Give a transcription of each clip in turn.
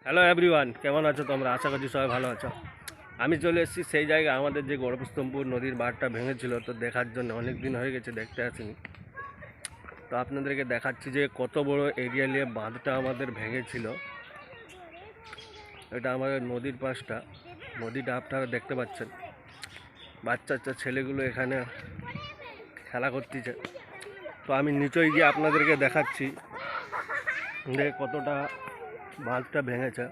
Hello everyone, কেমন আছো তোমরা? আশা করছি সবাই ভালো আছো। আমি চলে এসেছি সেই জায়গায় আমাদের যে গড়পুস্তমপুর নদীর বাঁধটা ভেঙেছিল, তো দেখার জন্য অনেক দিন হয়ে গেছে দেখতে আসিনি। তো আপনাদেরকে দেখাচ্ছি যে কত বড় এরিয়া নিয়ে বাঁধটা আমাদের ভেঙেছিল। এটা আমাদের নদীর পাশটা, নদীটা আপনারা দেখতে পাচ্ছেন। বাচ্চা বাচ্চা ছেলেগুলো এখানে খেলা করতেছে। তো আমি নিচে গিয়ে আপনাদেরকে দেখাচ্ছি যে কতটা বাঁধটা ভেঙেছে।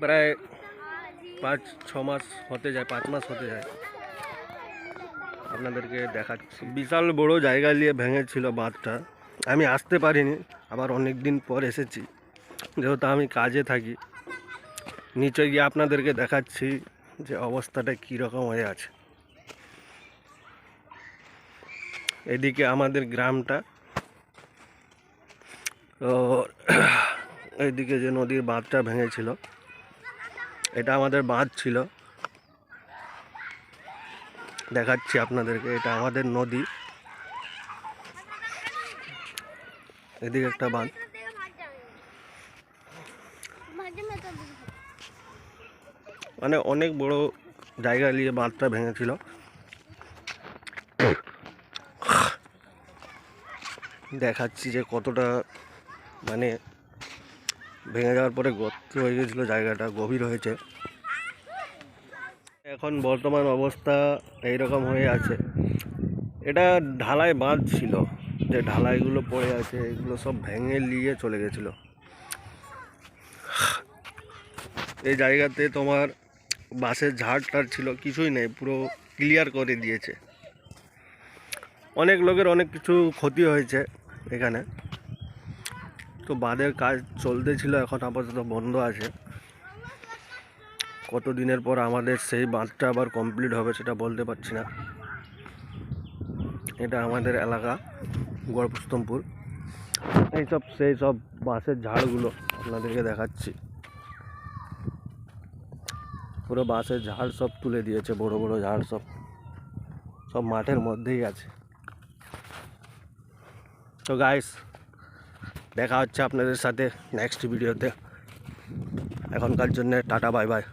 প্রায় 5-6 মাস হতে যায়, 5 মাস হতে যায়। আপনাদেরকে দেখাচ্ছি, বিশাল বড় জায়গা নিয়ে ভেঙেছিল বাঁধটা। আমি আসতে পারিনি, আবার অনেক দিন পর এসেছি, যেহেতু আমি কাজে থাকি। নিচে গিয়ে আপনাদেরকে দেখাচ্ছি যে অবস্থাটা কীরকম হয়ে আছে। এদিকে আমাদের গ্রামটা, তো এইদিকে যে নদীর বাঁধটা ভেঙেছিল, এটা আমাদের বাঁধ ছিল। দেখাচ্ছি আপনাদেরকে, এটা আমাদের নদী। এদিকে একটা বাঁধ, মানে অনেক বড় জায়গা নিয়ে বাঁধটা ভেঙেছিল। দেখাচ্ছি যে কতটা মানে ভেঙে যাওয়ার পরে গর্ত হয়ে গেছিলো, জায়গাটা গভীর হয়েছে। এখন বর্তমান অবস্থা এইরকম হয়ে আছে। এটা ঢালাই বাঁধ ছিল, যে ঢালাইগুলো পড়ে আছে এগুলো সব ভেঙে নিয়ে চলে গেছিলো। এই জায়গাতে তোমার বাঁশের ঝাড় টাড় ছিল, কিছুই নেই, পুরো ক্লিয়ার করে দিয়েছে। অনেক লোকের অনেক কিছু ক্ষতি হয়েছে এখানে। তো বাঁধের কাজ চলতেছিল, এখন আপাতত বন্ধ আছে। কত দিনের পর আমাদের সেই বাঁধটা আবার কমপ্লিট হবে সেটা বলতে পারছি না। এটা আমাদের এলাকা গড়পুস্তমপুর। সেই সব বাঁশের ঝাড়গুলো আপনাদেরকে দেখাচ্ছি। পুরো বাঁশের ঝাড় সব তুলে দিয়েছে, বড় বড় ঝাড় সব মাঠের মধ্যেই আছে। তো গাইস, দেখা হচ্ছে আপনাদের সাথে নেক্সট ভিডিওতে। এখনকার জন্য টাটা, বাই বাই।